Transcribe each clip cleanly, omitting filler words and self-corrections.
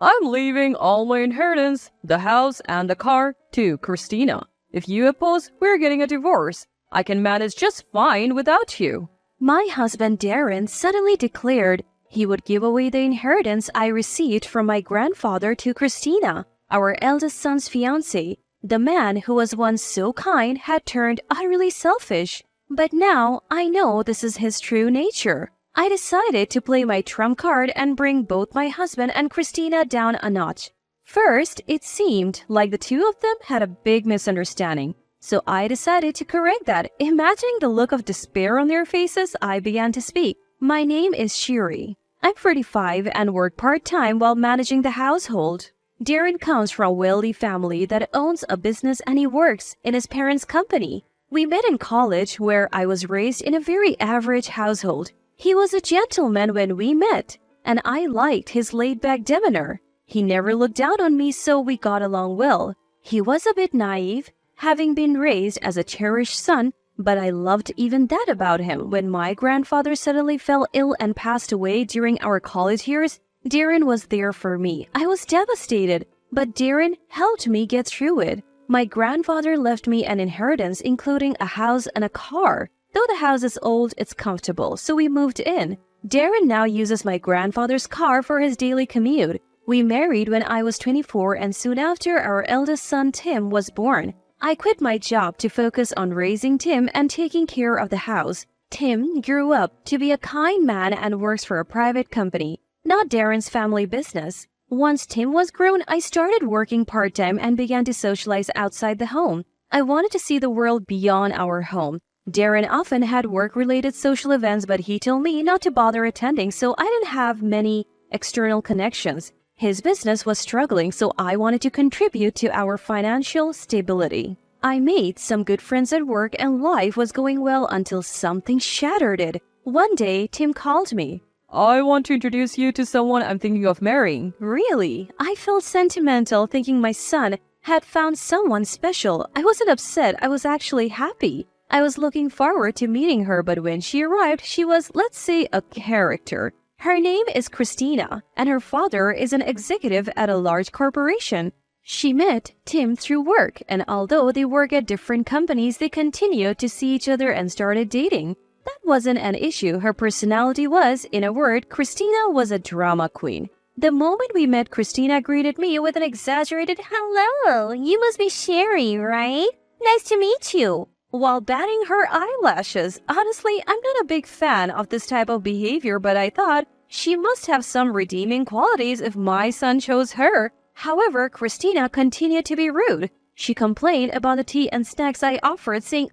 I'm leaving all my inheritance, the house and the car, to Christina. If you oppose, we're getting a divorce. I can manage just fine without you." My husband Darren suddenly declared he would give away the inheritance I received from my grandfather to Christina, our eldest son's fiancé. The man who was once so kind had turned utterly selfish. But now I know this is his true nature. I decided to play my trump card and bring both my husband and Christina down a notch. First, it seemed like the two of them had a big misunderstanding. So I decided to correct that. Imagining the look of despair on their faces, I began to speak. My name is Shiri. I'm 45 and work part-time while managing the household. Darren comes from a wealthy family that owns a business and he works in his parents' company. We met in college where I was raised in a very average household. He was a gentleman when we met, and I liked his laid-back demeanor. He never looked down on me, so we got along well. He was a bit naive, having been raised as a cherished son, but I loved even that about him. When my grandfather suddenly fell ill and passed away during our college years, Darren was there for me. I was devastated, but Darren helped me get through it. My grandfather left me an inheritance including a house and a car. Though the house is old, it's comfortable, so we moved in. Darren now uses my grandfather's car for his daily commute. We married when I was 24 and soon after our eldest son Tim was born. I quit my job to focus on raising Tim and taking care of the house. Tim grew up to be a kind man and works for a private company, not Darren's family business. Once Tim was grown, I started working part-time and began to socialize outside the home. I wanted to see the world beyond our home. Darren often had work-related social events, but he told me not to bother attending, so I didn't have many external connections. His business was struggling, so I wanted to contribute to our financial stability. I made some good friends at work and life was going well until something shattered it. One day, Tim called me. "I want to introduce you to someone I'm thinking of marrying." Really? I felt sentimental thinking my son had found someone special. I wasn't upset, I was actually happy. I was looking forward to meeting her, but when she arrived, she was, let's say, a character. Her name is Christina, and her father is an executive at a large corporation. She met Tim through work, and although they work at different companies, they continued to see each other and started dating. That wasn't an issue. Her personality was, in a word, Christina was a drama queen. The moment we met, Christina greeted me with an exaggerated, "Hello, you must be Sherry, right? Nice to meet you," while batting her eyelashes. Honestly, I'm not a big fan of this type of behavior, but I thought she must have some redeeming qualities if my son chose her. However, Christina continued to be rude. She complained about the tea and snacks I offered, saying,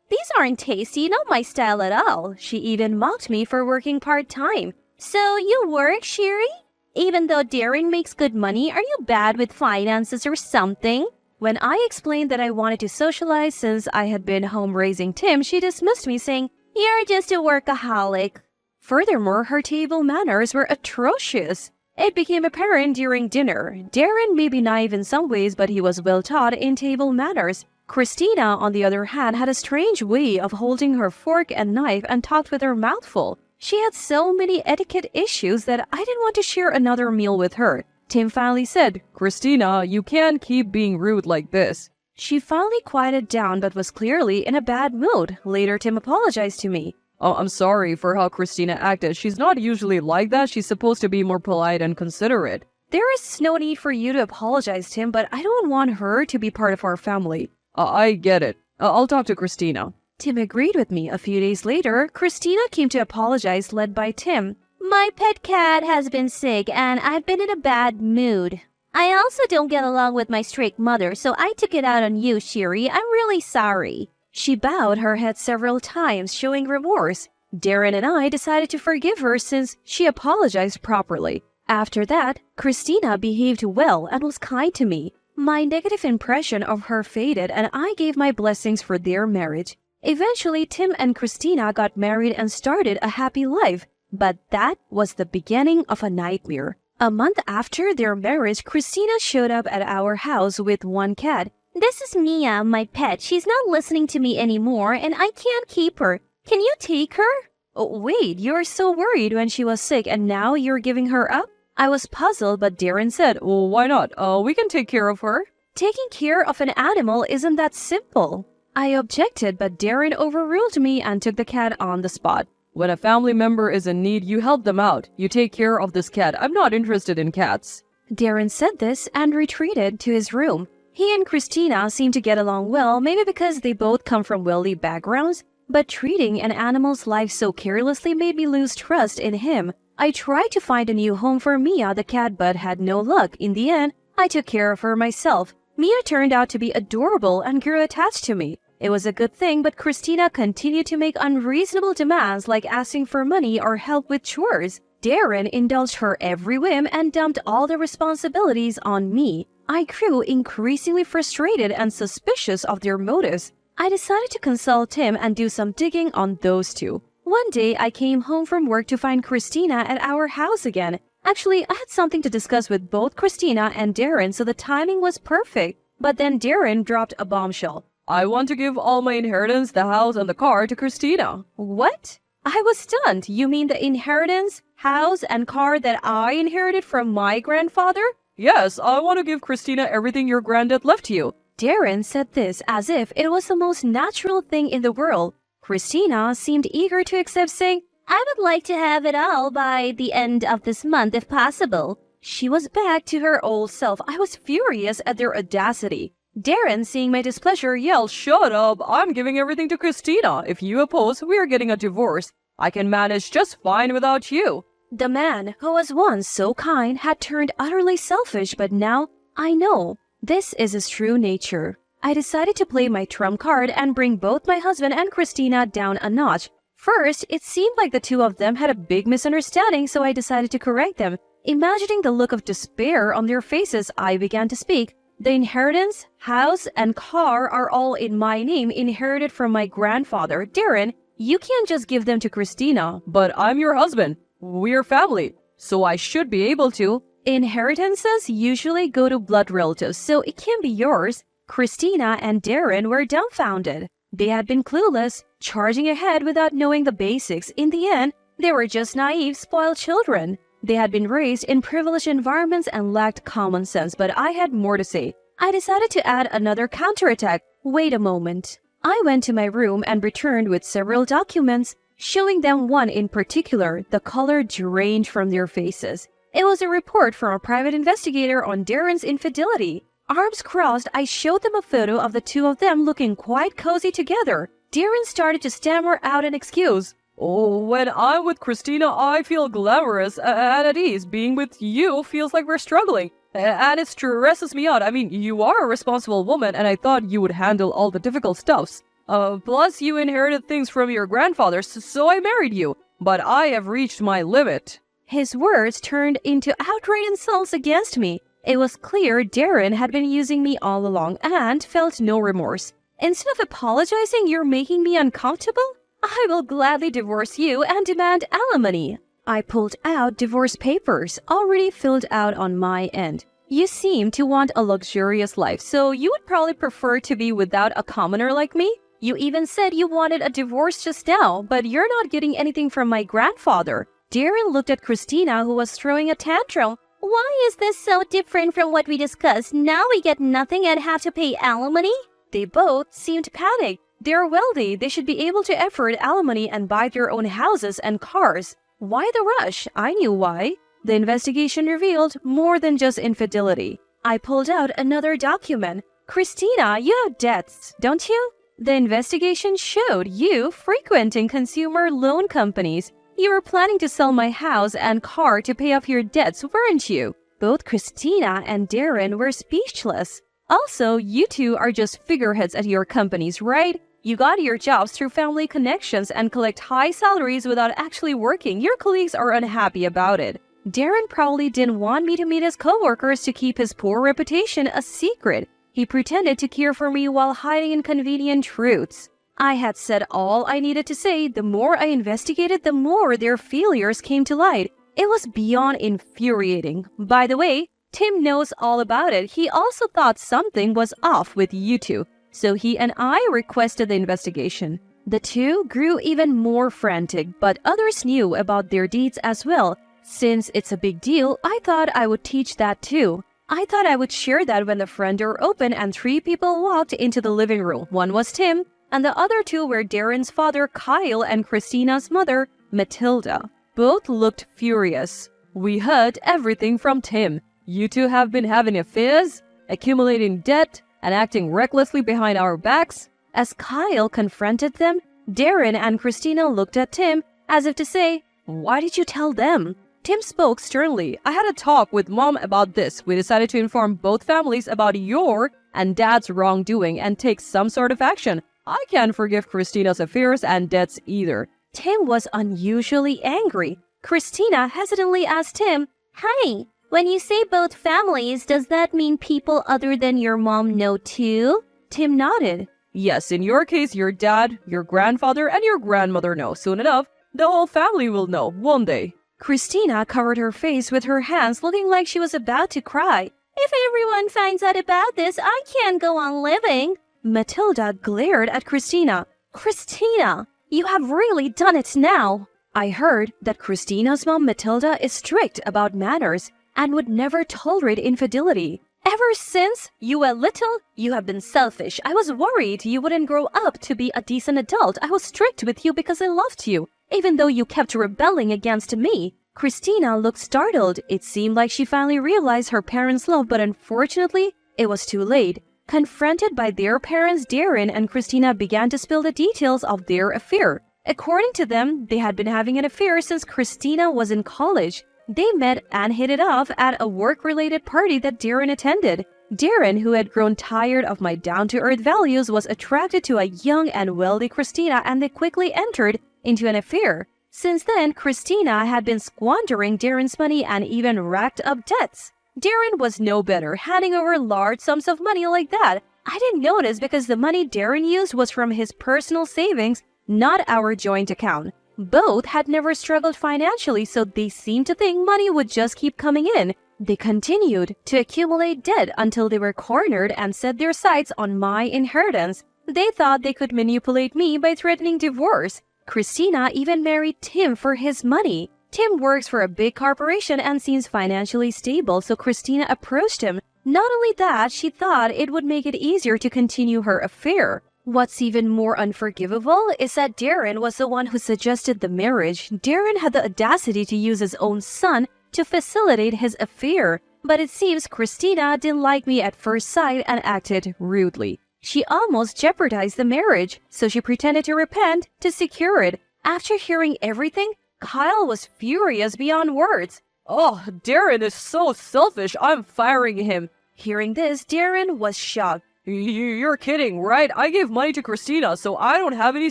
these aren't tasty, not my style at all." She even mocked me for working part-time. "So you work, Sherry? Even though Darren makes good money, are you bad with finances or something?" When I explained that I wanted to socialize since I had been home raising Tim, she dismissed me, saying, "You're just a workaholic." Furthermore, her table manners were atrocious. It became apparent during dinner. Darren may be naive in some ways, but he was well taught in table manners. Christina, on the other hand, had a strange way of holding her fork and knife and talked with her mouth full. She had so many etiquette issues that I didn't want to share another meal with her. Tim finally said, "Christina, you can't keep being rude like this." She finally quieted down but was clearly in a bad mood. Later, Tim apologized to me. "Oh, I'm sorry for how Christina acted. She's not usually like that. She's supposed to be more polite and considerate." "There is no need for you to apologize, Tim, but I don't want her to be part of our family." I get it. I'll talk to Christina." Tim agreed with me. A few days later, Christina came to apologize, led by Tim. "My pet cat has been sick and I've been in a bad mood. I also don't get along with my strict mother, so I took it out on you, Shiri. I'm really sorry." She bowed her head several times, showing remorse. Darren and I decided to forgive her since she apologized properly. After that, Christina behaved well and was kind to me. My negative impression of her faded and I gave my blessings for their marriage. Eventually, Tim and Christina got married and started a happy life. But that was the beginning of a nightmare. A month after their marriage, Christina showed up at our house with one cat. "This is Mia, my pet. She's not listening to me anymore and I can't keep her. Can you take her?" "Oh, wait, you're so worried when she was sick and now you're giving her up?" I was puzzled, but Darren said, Well, why not? We can take care of her. taking care of an animal isn't that simple. I objected, but Darren overruled me and took the cat on the spot. When a family member is in need, you help them out. You take care of this cat. I'm not interested in cats. Darren said this and retreated to his room. He and Christina seemed to get along well, maybe because they both come from wealthy backgrounds, but treating an animal's life so carelessly made me lose trust in him. I tried to find a new home for Mia the cat but had no luck. In the end, I took care of her myself. Mia turned out to be adorable and grew attached to me. It was a good thing, but Christina continued to make unreasonable demands like asking for money or help with chores. Darren indulged her every whim and dumped all the responsibilities on me. I grew increasingly frustrated and suspicious of their motives. I decided to consult him and do some digging on those two. One day, I came home from work to find Christina at our house again. Actually, I had something to discuss with both Christina and Darren, so the timing was perfect. But then Darren dropped a bombshell. I want to give all my inheritance, the house, and the car to Christina. What? I was stunned. You mean the inheritance, house, and car that I inherited from my grandfather? Yes, I want to give Christina everything your granddad left you. Darren said this as if it was the most natural thing in the world. Christina seemed eager to accept, saying, I would like to have it all by the end of this month if possible. She was back to her old self. I was furious at their audacity. Darren, seeing my displeasure, yelled, Shut up! I'm giving everything to Christina. If you oppose, we are getting a divorce. I can manage just fine without you. The man who was once so kind had turned utterly selfish, but now I know this is his true nature. I decided to play my trump card and bring both my husband and Christina down a notch. First, it seemed like the two of them had a big misunderstanding, so I decided to correct them. Imagining the look of despair on their faces, I began to speak. The inheritance, house, and car are all in my name, inherited from my grandfather. Darren, you can't just give them to Christina. But I'm your husband. We're family, so I should be able to. Inheritances usually go to blood relatives, so it can't be yours. Christina and Darren were dumbfounded. They had been clueless, charging ahead without knowing the basics. In the end, they were just naive, spoiled children. They had been raised in privileged environments and lacked common sense, but I had more to say. I decided to add another counterattack. Wait a moment. I went to my room and returned with several documents, showing them one in particular. The color drained from their faces. It was a report from a private investigator on Darren's infidelity. Arms crossed, I showed them a photo of the two of them looking quite cozy together. Darren started to stammer out an excuse. Oh, when I'm with Christina, I feel glamorous and at ease. Being with you feels like we're struggling. And it stresses me out. I mean, you are a responsible woman, and I thought you would handle all the difficult stuffs. Plus, you inherited things from your grandfather, so I married you. But I have reached my limit. His words turned into outright insults against me. It was clear Darren had been using me all along and felt no remorse. Instead of apologizing, you're making me uncomfortable? I will gladly divorce you and demand alimony. I pulled out divorce papers, already filled out on my end. You seem to want a luxurious life, so you would probably prefer to be without a commoner like me? You even said you wanted a divorce just now, but you're not getting anything from my grandfather. Darren looked at Christina, who was throwing a tantrum. Why is this so different from what we discussed? Now we get nothing and have to pay alimony? They both seemed panicked. They're wealthy. They should be able to afford alimony and buy their own houses and cars. Why the rush? I knew why. The investigation revealed more than just infidelity. I pulled out another document. Christina, you have debts, don't you? The investigation showed you frequenting consumer loan companies. You were planning to sell my house and car to pay off your debts, weren't you? Both Christina and Darren were speechless. Also, you two are just figureheads at your companies, right? You got your jobs through family connections and collect high salaries without actually working. Your colleagues are unhappy about it. Darren probably didn't want me to meet his coworkers to keep his poor reputation a secret. He pretended to care for me while hiding inconvenient truths. I had said all I needed to say. The more I investigated, the more their failures came to light. It was beyond infuriating. By the way, Tim knows all about it. He also thought something was off with you two, so he and I requested the investigation. The two grew even more frantic, but others knew about their deeds as well. Since it's a big deal, I thought I would teach that too. I thought I would share that when the front door opened and 3 people walked into the living room. One was Tim, and the other 2 were Darren's father, Kyle, and Christina's mother, Matilda. Both looked furious. We heard everything from Tim. You two have been having affairs, accumulating debt, and acting recklessly behind our backs. As Kyle confronted them, Darren and Christina looked at Tim as if to say, "Why did you tell them?" Tim spoke sternly. I had a talk with Mom about this. We decided to inform both families about your and Dad's wrongdoing and take some sort of action. I can't forgive Christina's affairs and debts either. Tim was unusually angry. Christina hesitantly asked Tim, "Hey, when you say both families, does that mean people other than your mom know too?" Tim nodded. Yes, in your case, your dad, your grandfather, and your grandmother know. Soon enough, the whole family will know, won't they? Christina covered her face with her hands, looking like she was about to cry. "If everyone finds out about this, I can't go on living." Matilda glared at Christina. "Christina, you have really done it now." I heard that Christina's mom, Matilda, is strict about manners and would never tolerate infidelity. "Ever since you were little, you have been selfish. I was worried you wouldn't grow up to be a decent adult. I was strict with you because I loved you, even though you kept rebelling against me." Christina looked startled. It seemed like she finally realized her parents' love, but unfortunately, it was too late. Confronted by their parents, Darren and Christina began to spill the details of their affair. According to them, they had been having an affair since Christina was in college. They met and hit it off at a work-related party that Darren attended. Darren, who had grown tired of my down-to-earth values, was attracted to a young and wealthy Christina, and they quickly entered into an affair. Since then, Christina had been squandering Darren's money and even racked up debts. Darren was no better, handing over large sums of money like that. I didn't notice because the money Darren used was from his personal savings, not our joint account. Both had never struggled financially, so they seemed to think money would just keep coming in. They continued to accumulate debt until they were cornered and set their sights on my inheritance. They thought they could manipulate me by threatening divorce. Christina even married Tim for his money. Tim works for a big corporation and seems financially stable, so Christina approached him. Not only that, she thought it would make it easier to continue her affair. What's even more unforgivable is that Darren was the one who suggested the marriage. Darren had the audacity to use his own son to facilitate his affair, but it seems Christina didn't like me at first sight and acted rudely. She almost jeopardized the marriage, so she pretended to repent to secure it. After hearing everything, Kyle was furious beyond words. "Oh, Darren is so selfish. I'm firing him." Hearing this, Darren was shocked. You're kidding, right? I gave money to Christina, so I don't have any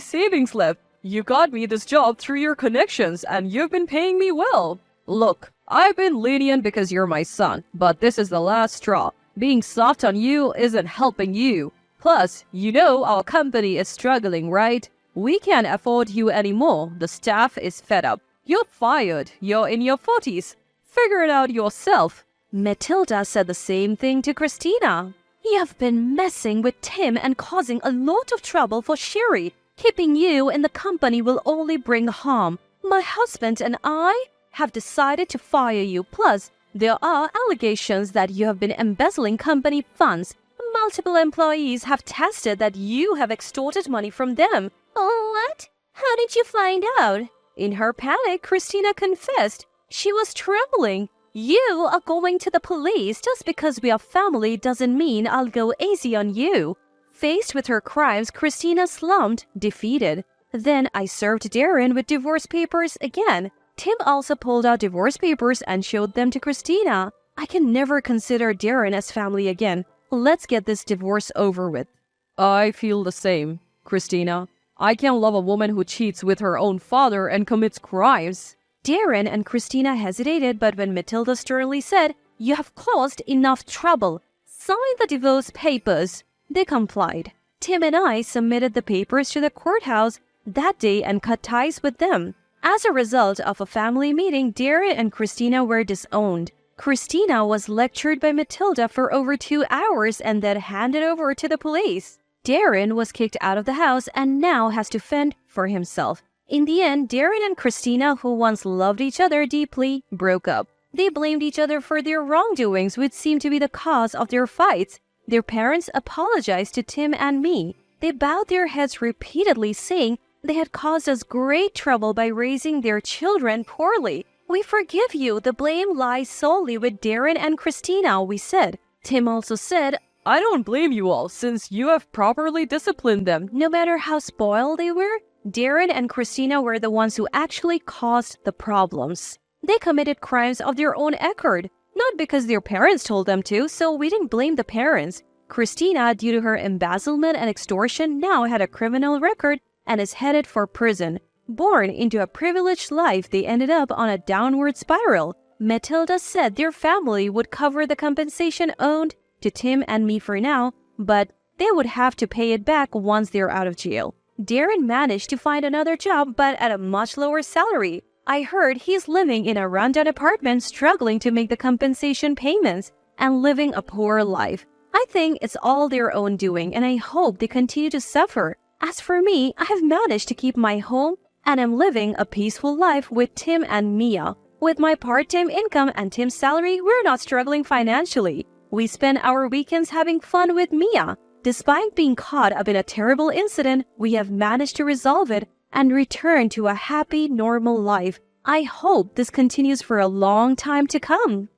savings left. You got me this job through your connections, and you've been paying me well. Look, I've been lenient because you're my son, but this is the last straw. Being soft on you isn't helping you. Plus, you know our company is struggling, right? We can't afford you anymore. The staff is fed up. You're fired. You're in your 40s. Figure it out yourself. Matilda said the same thing to Christina. "You've been messing with Tim and causing a lot of trouble for Sherry. Keeping you in the company will only bring harm. My husband and I have decided to fire you. Plus, there are allegations that you have been embezzling company funds. Multiple employees have tested that you have extorted money from them." "Oh, what? How did you find out?" In her panic, Christina confessed. She was trembling. "You are going to the police. Just because we are family doesn't mean I'll go easy on you." Faced with her crimes, Christina slumped, defeated. Then I served Darren with divorce papers again. Tim also pulled out divorce papers and showed them to Christina. I can never consider Darren as family again. Let's get this divorce over with. I feel the same, Christina. I can't love a woman who cheats with her own father and commits crimes. Darren and Christina hesitated, but when Matilda sternly said, "You have caused enough trouble. Sign the divorce papers," they complied. Tim and I submitted the papers to the courthouse that day and cut ties with them. As a result of a family meeting, Darren and Christina were disowned. Christina was lectured by Matilda for over 2 hours and then handed over to the police. Darren was kicked out of the house and now has to fend for himself. In the end, Darren and Christina, who once loved each other deeply, broke up. They blamed each other for their wrongdoings, which seemed to be the cause of their fights. Their parents apologized to Tim and me. They bowed their heads repeatedly, saying they had caused us great trouble by raising their children poorly. We forgive you. The blame lies solely with Darren and Christina, we said. Tim also said, I don't blame you all, since you have properly disciplined them. no matter how spoiled they were, Darren and Christina were the ones who actually caused the problems. They committed crimes of their own accord, not because their parents told them to, so we didn't blame the parents. Christina, due to her embezzlement and extortion, now had a criminal record and is headed for prison. Born into a privileged life, they ended up on a downward spiral. Matilda said their family would cover the compensation owed to Tim and me for now, but they would have to pay it back once they're out of jail. Darren managed to find another job, but at a much lower salary. I heard he's living in a rundown apartment, struggling to make the compensation payments and living a poor life. I think it's all their own doing, and I hope they continue to suffer. As for me, I have managed to keep my home and am living a peaceful life with Tim and Mia. With my part-time income and Tim's salary, we're not struggling financially. We spend our weekends having fun with Mia. Despite being caught up in a terrible incident, we have managed to resolve it and return to a happy, normal life. I hope this continues for a long time to come.